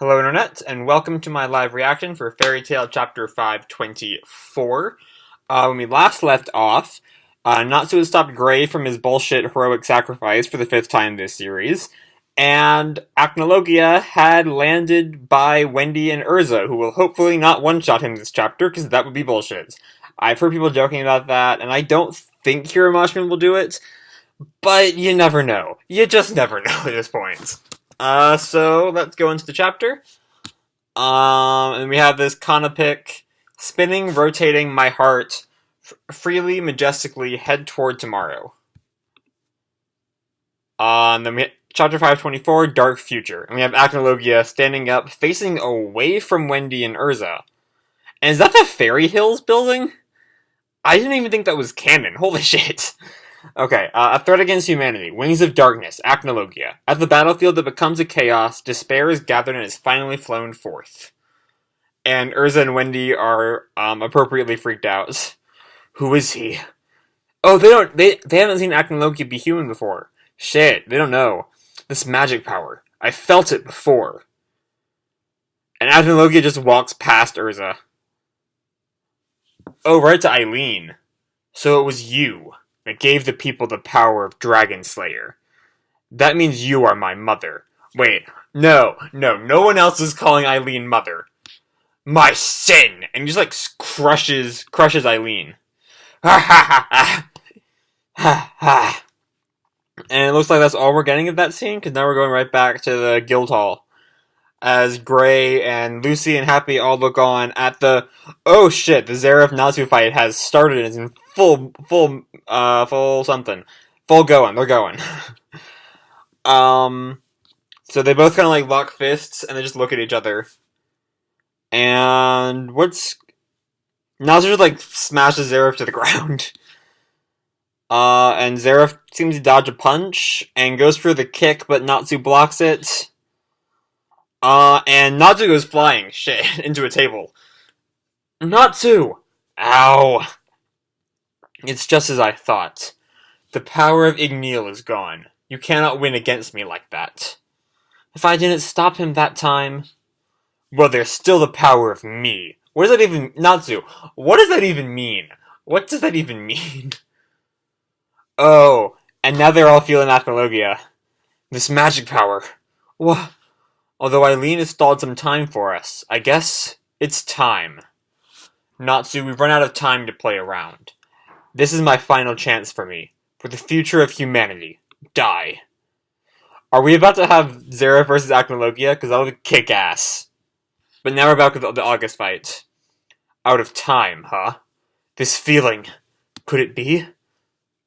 Hello Internet, and welcome to my live reaction for Fairy Tail Chapter 524. When we last left off, Natsu had stopped Gray from his bullshit heroic sacrifice for the fifth time this series, and Acnologia had landed by Wendy and Urza, who will hopefully not one-shot him this chapter, because that would be bullshit. I've heard people joking about that, and I don't think Hiramashman will do it, but you never know. You just never know at this point. So let's go into the chapter. And we have this Kanapic spinning, rotating my heart, freely, majestically head toward tomorrow. And then we chapter 524, Dark Future. And we have Acnologia standing up, facing away from Wendy and Urza. And is that the Fairy Hills building? I didn't even think that was canon. Holy shit. Okay, a threat against humanity. Wings of Darkness, Acnologia. At the battlefield that becomes a chaos, despair is gathered and is finally flown forth. And Urza and Wendy are, appropriately freaked out. Who is he? Oh, they haven't seen Acnologia be human before. Shit, they don't know. This magic power. I felt it before. And Acnologia just walks past Urza. Oh, right to Eileen. So it was you that gave the people the power of Dragon Slayer. That means you are my mother. Wait, no one else is calling Eileen mother. My sin! And he just crushes Eileen. Ha ha ha ha ha. And it looks like that's all we're getting of that scene, because now we're going right back to the guild hall. As Gray and Lucy and Happy all look on at the... Oh shit, the Zeref Natsu fight has started and is in full something. Full going, they're going. So they both kind of lock fists and they just look at each other. And Natsu just smashes Zeref to the ground. And Zeref seems to dodge a punch and goes for the kick, but Natsu blocks it. And Natsu goes flying, shit, into a table. Natsu! Ow! It's just as I thought. The power of Igneel is gone. You cannot win against me like that. If I didn't stop him that time... Well, there's still the power of me. What does that even... Natsu, what does that even mean? What does that even mean? Oh, and now they're all feeling Acnologia. This magic power. What? Although Eileen has stalled some time for us, I guess it's time. Natsu, we've run out of time to play around. This is my final chance for me. For the future of humanity. Die. Are we about to have Zeref versus Acnologia? Because that'll kick ass. But now we're back with the August fight. Out of time, huh? This feeling. Could it be?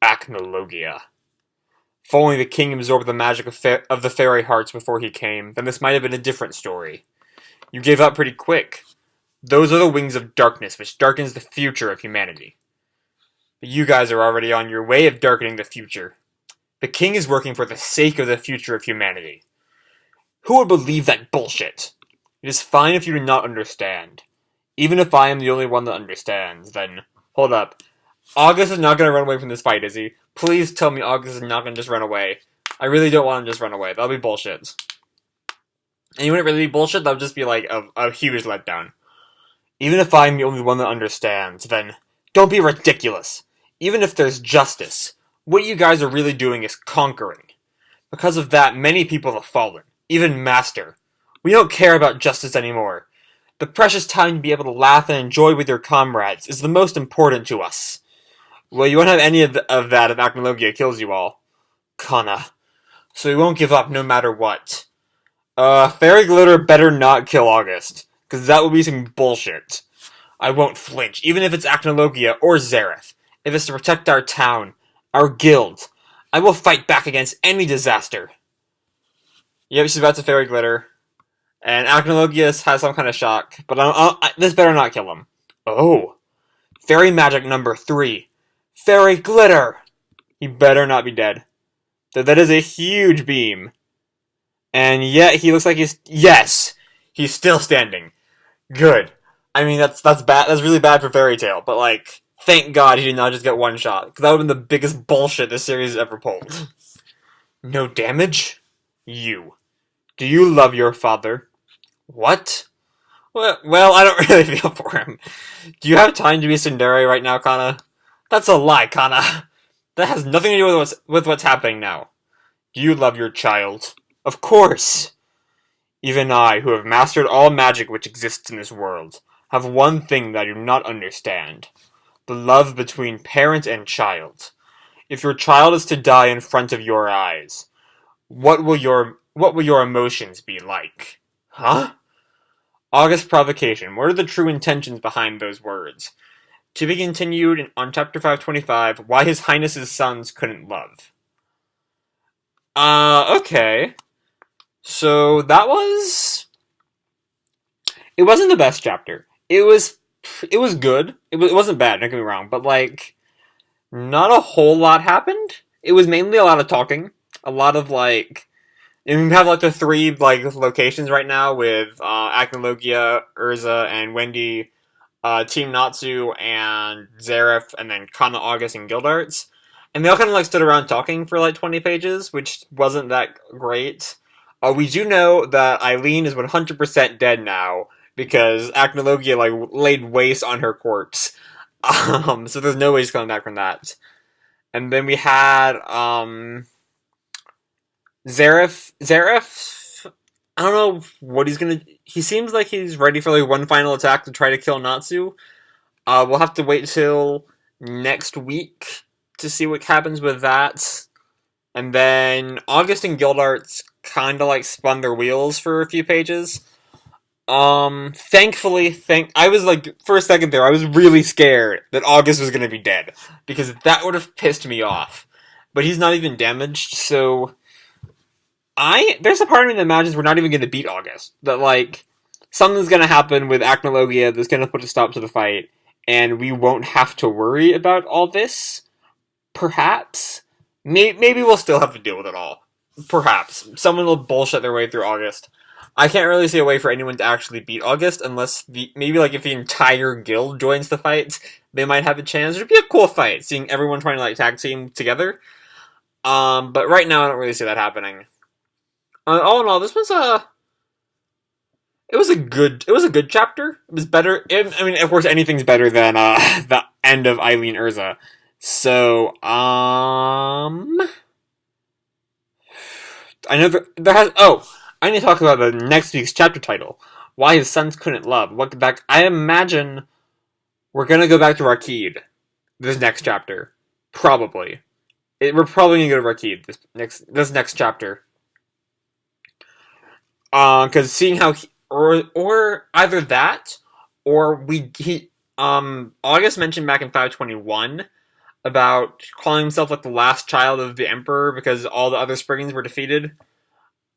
Acnologia. If only the king absorbed the magic of the fairy hearts before he came, then this might have been a different story. You gave up pretty quick. Those are the wings of darkness, which darkens the future of humanity. But you guys are already on your way of darkening the future. The king is working for the sake of the future of humanity. Who would believe that bullshit? It is fine if you do not understand. Even if I am the only one that understands, then... Hold up. August is not going to run away from this fight, is he? Please tell me August is not going to just run away. I really don't want him to just run away. That'll be bullshit. And you wouldn't really be bullshit, that would just be a huge letdown. Even if I'm the only one that understands, then don't be ridiculous. Even if there's justice, what you guys are really doing is conquering. Because of that, many people have fallen. Even Master. We don't care about justice anymore. The precious time to be able to laugh and enjoy with your comrades is the most important to us. Well, you won't have any of that if Acnologia kills you all. Kana. So we won't give up no matter what. Fairy Glitter better not kill August, because that will be some bullshit. I won't flinch, even if it's Acnologia or Zeref. If it's to protect our town, our guild, I will fight back against any disaster. Yep, she's about to Fairy Glitter. And Acnologia has some kind of shock, but this better not kill him. Oh. Fairy Magic number 3. Fairy Glitter! He better not be dead. That is a huge beam. And yet, he looks like he's... Yes! He's still standing. Good. I mean, that's bad. That's really bad for Fairy Tail, but thank God he did not just get one shot, because that would have been the biggest bullshit this series has ever pulled. No damage? You. Do you love your father? What? Well, I don't really feel for him. Do you have time to be tsundere right now, Kana? That's a lie, Kana. That has nothing to do with what's happening now. Do you love your child? Of course! Even I, who have mastered all magic which exists in this world, have one thing that I do not understand. The love between parent and child. If your child is to die in front of your eyes, what will your emotions be like? Huh? August provocation. What are the true intentions behind those words? To be continued on chapter 525, why His Highness's sons couldn't love. Okay. So that was... It wasn't the best chapter. It was good. It wasn't bad, don't get me wrong, but like, not a whole lot happened. It was mainly a lot of talking. A lot of like... And we have like the three like locations right now with Acnologia, Urza, and Wendy, Team Natsu and Zeref, and then Kana, August, and Guildarts. And they all kind of like stood around talking for like 20 pages, which wasn't that great. We do know that Eileen is 100% dead now because Acnologia like laid waste on her corpse. So there's no way she's coming back from that. And then we had Zeref, I don't know what he's gonna... He seems like he's ready for like one final attack to try to kill Natsu. We'll have to wait till next week to see what happens with that. And then August and Guildarts kind of like spun their wheels for a few pages. Thankfully, I was like, for a second there, I was really scared that August was gonna be dead. Because that would have pissed me off. But he's not even damaged, so... There's a part of me that imagines we're not even going to beat August. That, like, something's going to happen with Acnologia that's going to put a stop to the fight, and we won't have to worry about all this. Perhaps. Maybe we'll still have to deal with it all. Perhaps. Someone will bullshit their way through August. I can't really see a way for anyone to actually beat August, unless maybe, like, if the entire guild joins the fight, they might have a chance. It'd be a cool fight, seeing everyone trying to, like, tag team together. But right now, I don't really see that happening. All in all, this was it was a good chapter. It was better. I mean, of course, anything's better than the end of Eileen Urza. So, I know there has. Oh, I need to talk about the next week's chapter title. Why His Sons Couldn't Love. What back? I imagine we're gonna go back to Rakid this next chapter. Probably. We're probably gonna go to Rakid this next chapter. Because seeing how or either that, or August mentioned back in 521 about calling himself like the last child of the Emperor because all the other Spriggans were defeated.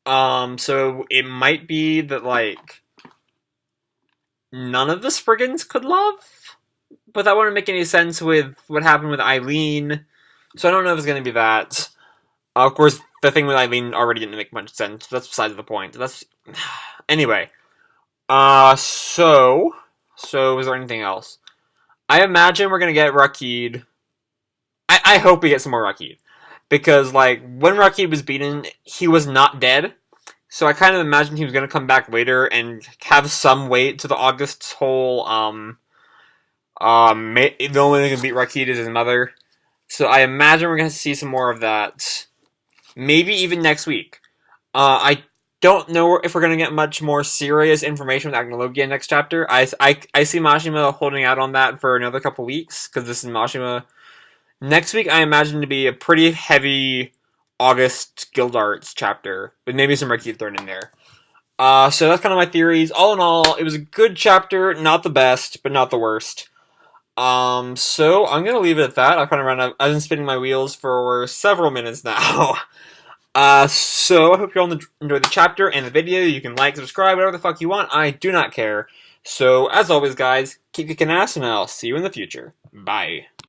So it might be that like none of the Spriggans could love, but that wouldn't make any sense with what happened with Eileen. So I don't know if it's going to be that. Of course, the thing with Eileen already didn't make much sense. That's besides the point. Anyway. So is there anything else? I imagine we're gonna get Rakid. I hope we get some more Rakid. Because, like, when Rakid was beaten, he was not dead. So I kind of imagined he was gonna come back later and have some weight to the August's whole, the only one who can beat Rakid is his mother. So I imagine we're gonna see some more of that. Maybe even next week. I don't know if we're going to get much more serious information with Acnologia next chapter. I see Mashima holding out on that for another couple weeks, because this is Mashima. Next week, I imagine to be a pretty heavy August Guildarts chapter, with maybe some Rakid thrown in there. So that's kind of my theories. All in all, it was a good chapter, not the best, but not the worst. So I'm gonna leave it at that. I've been spinning my wheels for several minutes now. So I hope you all enjoyed the chapter and the video. You can like, subscribe, whatever the fuck you want. I do not care. So, as always, guys, keep kicking ass, and I'll see you in the future. Bye.